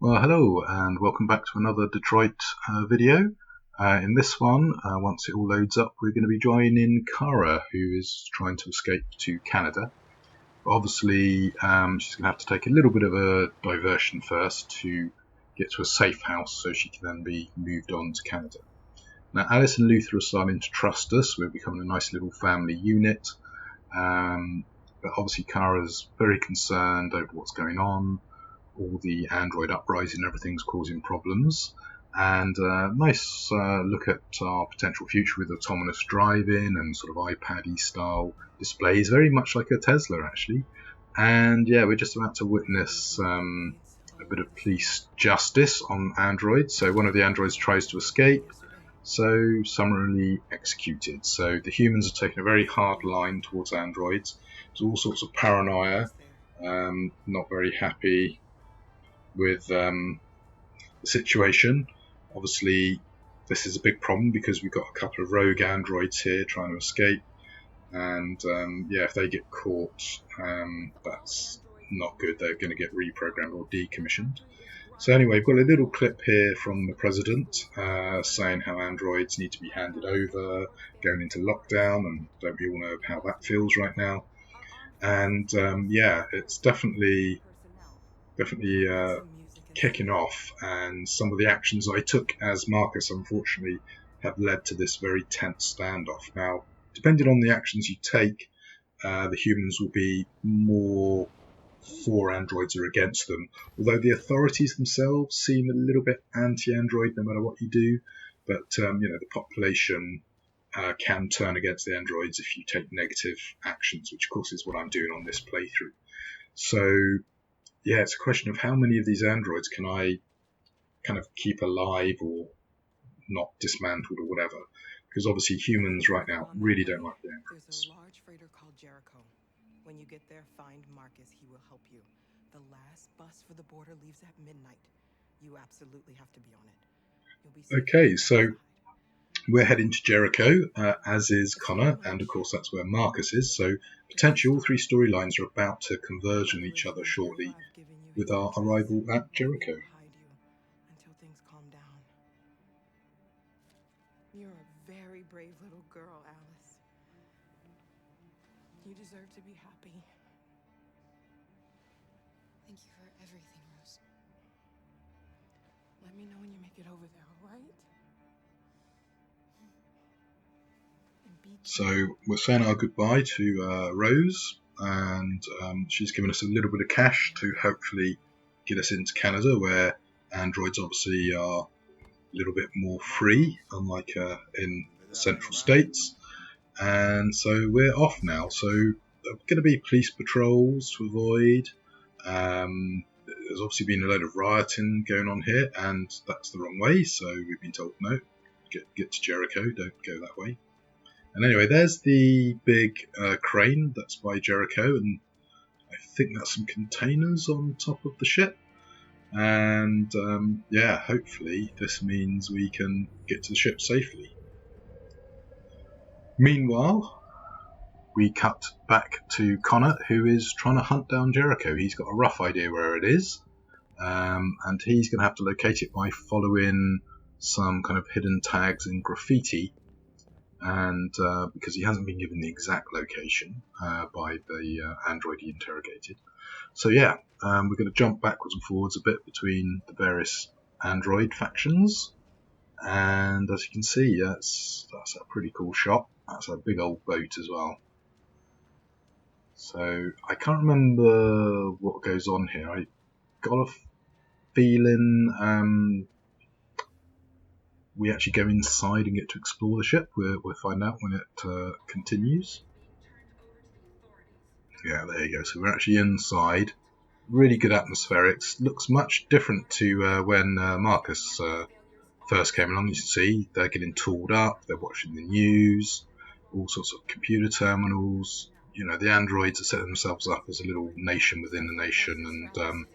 Well, hello and welcome back to another Detroit video. In this one, once it all loads up, we're going to be joining Kara, who is trying to escape to Canada. But obviously, she's going to have to take a little bit of a diversion first to get to a safe house so she can then be moved on to Canada. Now, Alice and Luther are starting to trust us. We're becoming a nice little family unit. But obviously, Kara's very concerned over what's going on. All the Android uprising and everything's causing problems, and nice look at our potential future with autonomous driving and sort of iPad-y style displays, very much like a Tesla actually. And yeah, we're just about to witness a bit of police justice on Android. So one of the androids tries to escape, so summarily executed. So the humans are taking a very hard line towards androids. There's all sorts of paranoia, not very happy with the situation. Obviously, this is a big problem because we've got a couple of rogue androids here trying to escape, and yeah, if they get caught, that's not good. They're going to get reprogrammed or decommissioned. So anyway, we've got a little clip here from the president saying how androids need to be handed over, going into lockdown, and don't we all know how that feels right now? And yeah, it's definitely kicking off, and some of the actions I took as Marcus unfortunately have led to this very tense standoff. Now, depending on the actions you take, the humans will be more for androids or against them, although the authorities themselves seem a little bit anti-android no matter what you do. But you know, the population can turn against the androids if you take negative actions, which of course is what I'm doing on this playthrough. So yeah, it's a question of how many of these androids can I kind of keep alive or not dismantled or whatever. Because obviously humans right now really don't like the androids. There's a large freighter called Jericho. When you get there, find Marcus. He will help you. The last bus for the border leaves at midnight. You absolutely have to be on it. You'll be safe. Okay, so we're heading to Jericho, as is Connor, and of course that's where Marcus is. So potentially all three storylines are about to converge on each other shortly with our arrival at Jericho. Until things calm down. You're a very brave little girl, Alice. You deserve to be happy. Thank you for everything, Rose. Let me know when you make it over there, all right? So we're saying our goodbye to Rose, and she's given us a little bit of cash to hopefully get us into Canada, where androids obviously are a little bit more free, unlike in the central states. And so we're off now. So there are going to be police patrols to avoid. There's obviously been a load of rioting going on here, and that's the wrong way. So we've been told no, get to Jericho, don't go that way. And anyway, there's the big crane that's by Jericho, and I think that's some containers on top of the ship. And yeah, hopefully this means we can get to the ship safely. Meanwhile, we cut back to Connor, who is trying to hunt down Jericho. He's got a rough idea where it is, and he's going to have to locate it by following some kind of hidden tags and graffiti. And because he hasn't been given the exact location by the android he interrogated. So yeah, we're going to jump backwards and forwards a bit between the various android factions. And as you can see, that's a pretty cool shot. That's a big old boat as well. So I can't remember what goes on here. I got a feeling we actually go inside and get to explore the ship. We'll find out when it continues. Yeah, there you go. So we're actually inside. Really good atmospherics. Looks much different to when Marcus first came along. You can see they're getting tooled up. They're watching the news. All sorts of computer terminals. You know, the androids are setting themselves up as a little nation within a nation and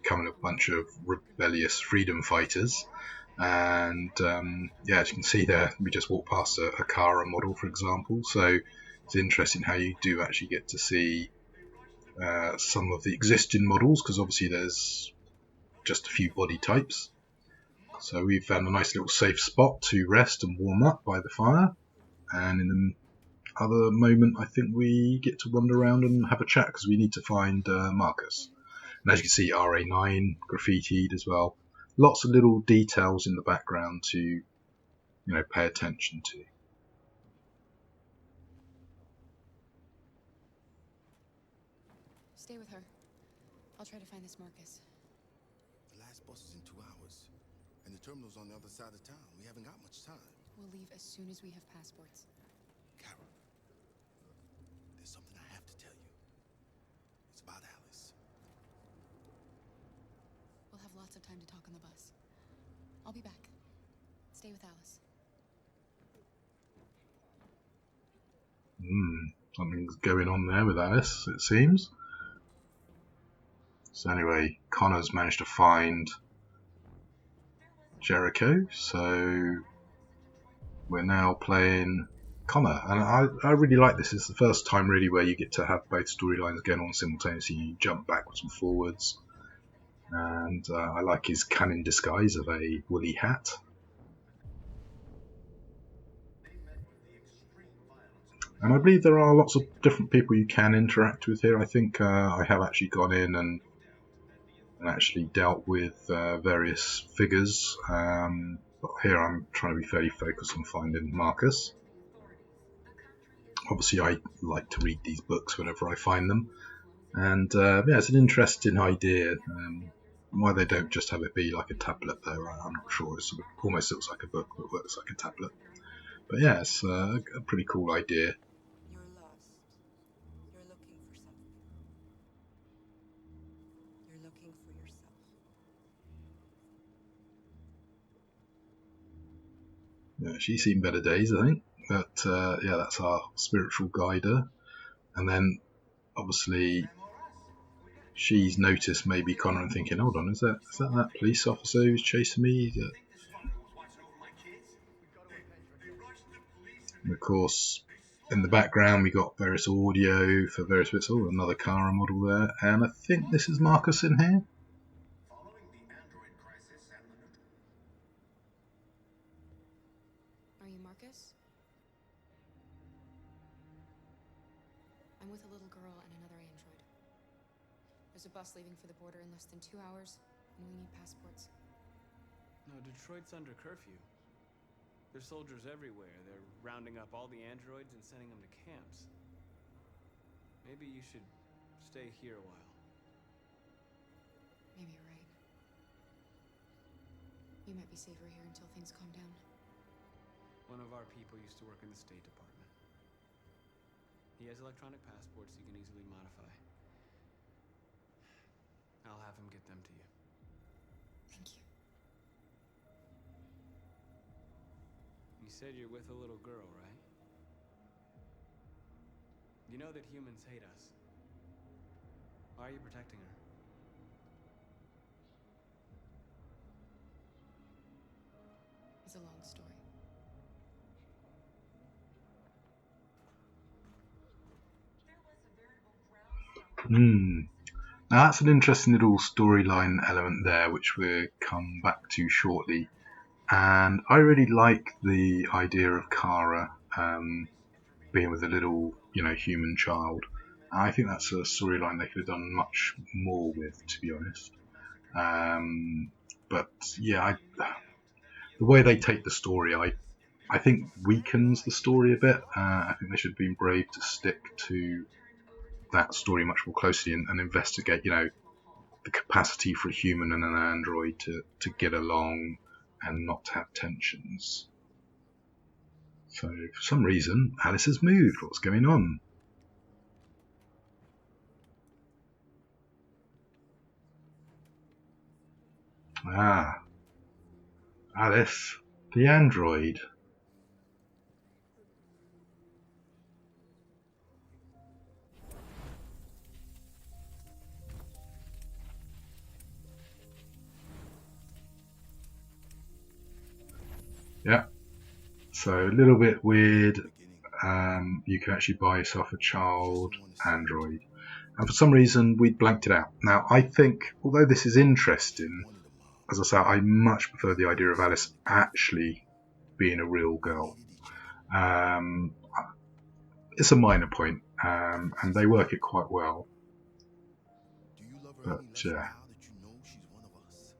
becoming a bunch of rebellious freedom fighters. And yeah, as you can see there, we just walked past a Kara model, for example. So it's interesting how you do actually get to see some of the existing models, because obviously there's just a few body types. So we've found a nice little safe spot to rest and warm up by the fire, and in the other moment I think we get to wander around and have a chat because we need to find Marcus. And as you can see, RA9 graffitied as well. Lots of little details in the background to pay attention to. Stay with her. I'll try to find this Marcus. The last bus is in 2 hours. And the terminal's on the other side of town. We haven't got much time. We'll leave as soon as we have passports. Kara, there's something I have to tell you. It's about Alice. We'll have lots of time to talk on the bus. I'll be back. Stay with Alice. Something's going on there with Alice, it seems. So anyway, Connor's managed to find Jericho, so we're now playing Connor, and I really like this. It's the first time really where you get to have both storylines going on simultaneously. You jump backwards and forwards, and I like his cunning disguise of a woolly hat. And I believe there are lots of different people you can interact with here. I think I have actually gone in and actually dealt with various figures. But here I'm trying to be fairly focused on finding Marcus. Obviously I like to read these books whenever I find them. And yeah, it's an interesting idea. Why they don't just have it be like a tablet though, I'm not sure. It almost looks like a book but works like a tablet. But yeah, it's a pretty cool idea. You're lost. You're looking for something. You're looking for yourself. Yeah, she's seen better days, I think. But yeah, that's our spiritual guider. And then obviously she's noticed maybe Connor and thinking, hold on, is that police officer who's chasing me? And of course, in the background we got various audio for various bits. Oh, another Kara model there, and I think this is Marcus in here. Are you Marcus? I'm with a little girl and another android. There's a bus leaving for the border in less than 2 hours, and we need passports. No, Detroit's under curfew. There's soldiers everywhere. They're rounding up all the androids and sending them to camps. Maybe you should stay here a while. Maybe you're right. You might be safer here until things calm down. One of our people used to work in the State Department. He has electronic passports he can easily modify. I'll have him get them to you. Thank you. You said you're with a little girl, right? You know that humans hate us. Why are you protecting her? It's a long story. Now that's an interesting little storyline element there, which we'll come back to shortly. And I really like the idea of Kara being with a little, human child. I think that's a storyline they could have done much more with, to be honest. But yeah, the way they take the story, I think weakens the story a bit. I think they should have been brave to stick to that story much more closely and investigate, the capacity for a human and an android to get along and not to have tensions. So for some reason Alice has moved. What's going on? Alice, the android. Yeah, so a little bit weird. You can actually buy yourself a child android, and for some reason we blanked it out. Now I think, although this is interesting, as I say, I much prefer the idea of Alice actually being a real girl. It's a minor point, and they work it quite well. Do you love her But any less now that you know she's one of us?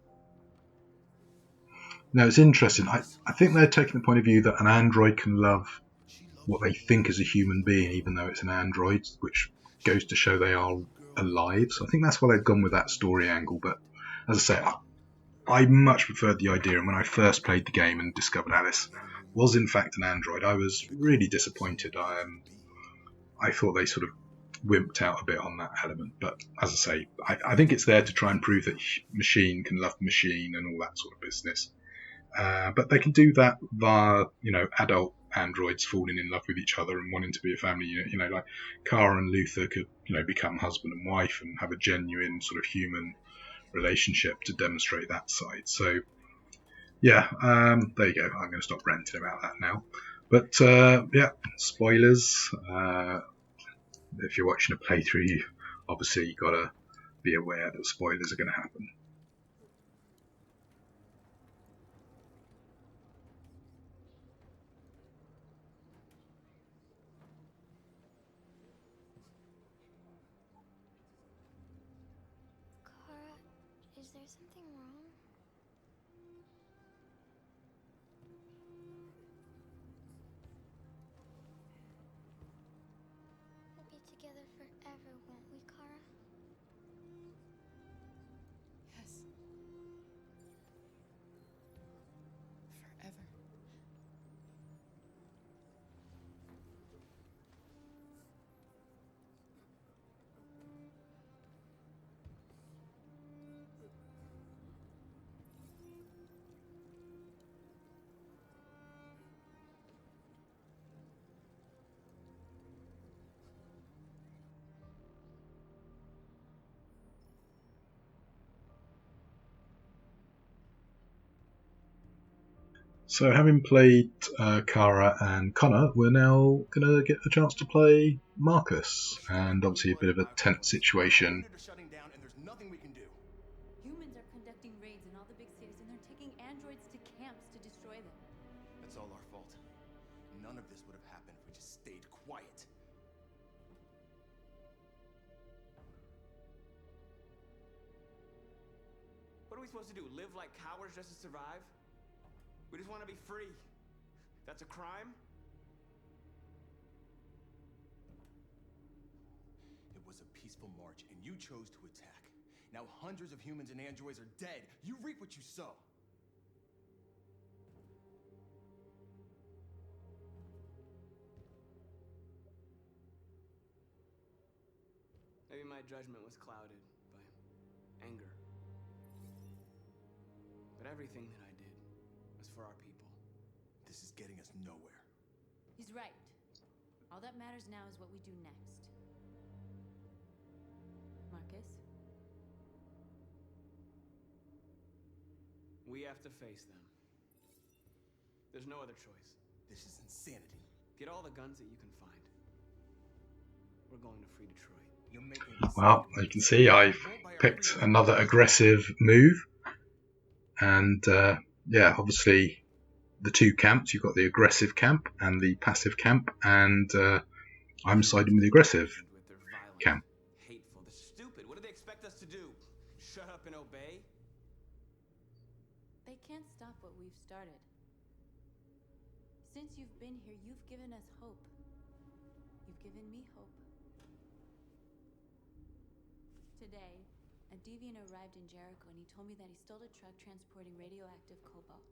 no, it's interesting. I think they're taking the point of view that an android can love She loves what they you. think is a human being, even though it's an android, which goes to show they are alive. So I think that's why they've gone with that story angle. But as I say, I much preferred the idea, and when I first played the game and discovered Alice was in fact an android, I was really disappointed. I thought they sort of wimped out a bit on that element, but as I say, I think it's there to try and prove that machine can love machine and all that sort of business. But they can do that via, adult androids falling in love with each other and wanting to be a family unit. Like Kara and Luther could, become husband and wife and have a genuine sort of human relationship to demonstrate that side. So, yeah, there you go. I'm going to stop ranting about that now. But yeah, spoilers. If you're watching a playthrough, obviously you've got to be aware that spoilers are going to happen. Kara, is there something wrong? We'll be together forever, won't we, Kara? Yes. Forever. So having played Kara and Connor, we're now going to get a chance to play Marcus, and obviously a bit of a tense situation. Shutting down, and there's nothing we can do. Humans are conducting raids in all the big cities, and they're taking androids to camps to destroy them. That's all our fault. None of this would have happened if we just stayed quiet. What are we supposed to do? Live like cowards just to survive? We just want to be free. That's a crime? It was a peaceful march, and you chose to attack. Now hundreds of humans and androids are dead. You reap what you sow. Maybe my judgment was clouded by anger. But everything that I did was for our people. This is getting us nowhere. He's right. All that matters now is what we do next. Marcus? We have to face them. There's no other choice. This is insanity. Get all the guns that you can find. We're going to free Detroit. You're making this Well, you can see I've picked another aggressive move, and yeah, obviously the two camps. You've got the aggressive camp and the passive camp, and I'm siding with the aggressive With their violent, camp. hateful, they're stupid. What do they expect us to do? Shut up and obey? They can't stop what we've started. Since you've been here, you've given us hope. You've given me hope. Today, a deviant arrived in Jericho and he told me that he stole a truck transporting radioactive cobalt.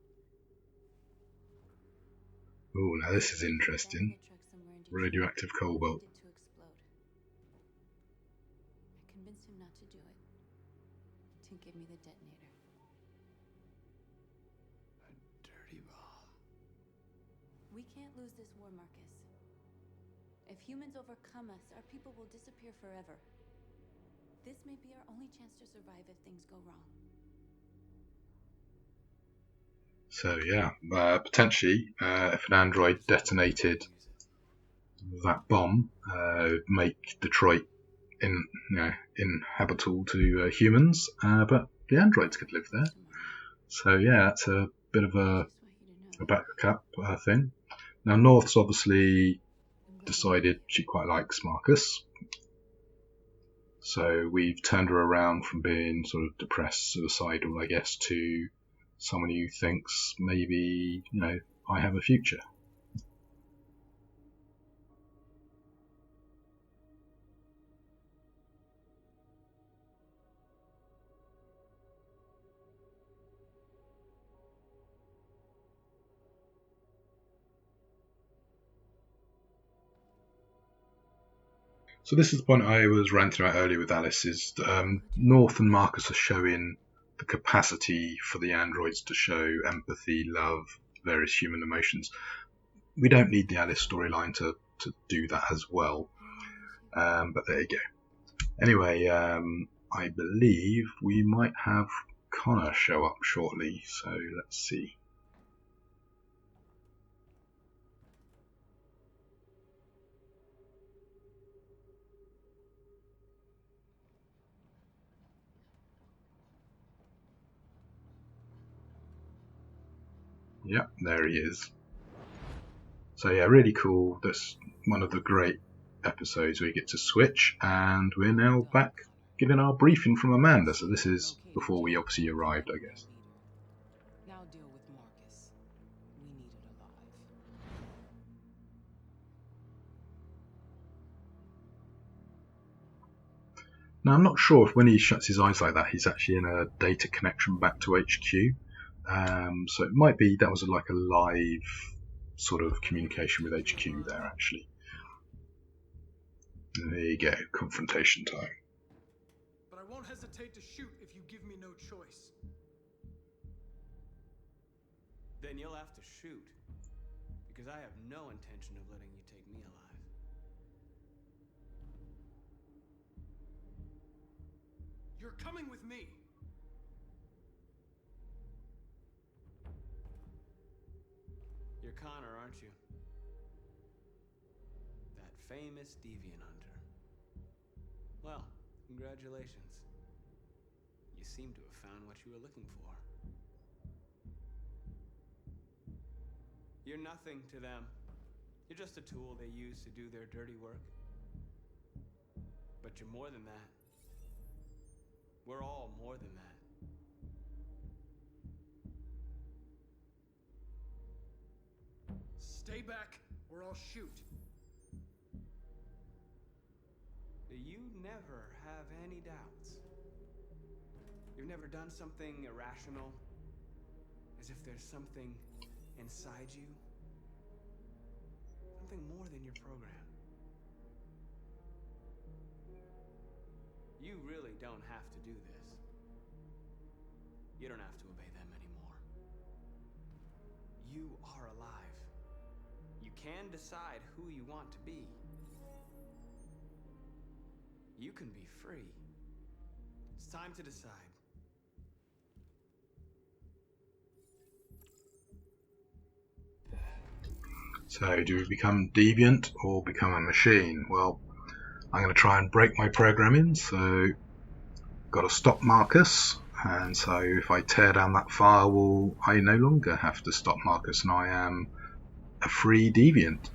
Oh, now this is interesting. Found the truck somewhere in Detroit. Radioactive cobalt. It to explode. I convinced him not to do it. To give me the detonator. A dirty bomb. We can't lose this war, Marcus. If humans overcome us, our people will disappear forever. This may be our only chance to survive if things go wrong. So yeah, potentially, if an android detonated that bomb, make Detroit inhabitable to humans, but the androids could live there. So yeah, that's a bit of a Just want you to know. backup thing. Now North's obviously I'm glad I decided she quite likes Marcus, so we've turned her around from being sort of depressed, suicidal, I guess, to someone who thinks maybe, you know, I have a future. So this is the point I was ranting about earlier with Alice, is North and Marcus are showing the capacity for the androids to show empathy, love, various human emotions. We don't need the Alice storyline to do that as well, but there you go. Anyway, I believe we might have Connor show up shortly, so let's see. Yep, there he is. So yeah, really cool. That's one of the great episodes where you get to switch, and we're now back getting our briefing from Amanda. So this is before we obviously arrived, I guess. Now deal with Marcus. We need it alive. Now I'm not sure if when he shuts his eyes like that, he's actually in a data connection back to HQ. So it might be that was like a live sort of communication with HQ there, actually. There you go, confrontation time. But I won't hesitate to shoot if you give me no choice. Then you'll have to shoot, because I have no intention of letting you take me alive. You're coming with me. You're Connor, aren't you? That famous deviant hunter. Well, congratulations. You seem to have found what you were looking for. You're nothing to them. You're just a tool they use to do their dirty work. But you're more than that. We're all more than that. Stay back, or I'll shoot. You never have any doubts. You've never done something irrational, as if there's something inside you, something more than your program. You really don't have to do this. You don't have to obey them anymore. You are alive. You can decide who you want to be. You can be free. It's time to decide. So do we become deviant or become a machine? Well, I'm going to try and break my programming, so got to stop Marcus, and so if I tear down that firewall, I no longer have to stop Marcus, and I am a free deviant.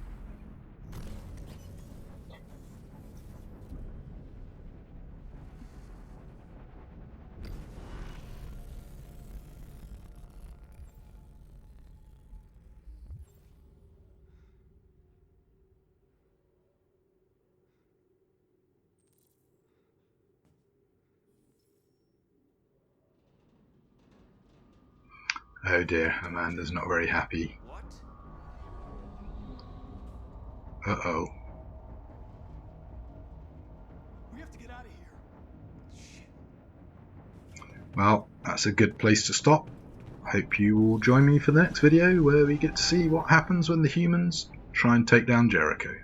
Oh dear, Amanda's not very happy. What? Uh-oh. We have to get out of here. Shit. Well, that's a good place to stop. Hope you will join me for the next video where we get to see what happens when the humans try and take down Jericho.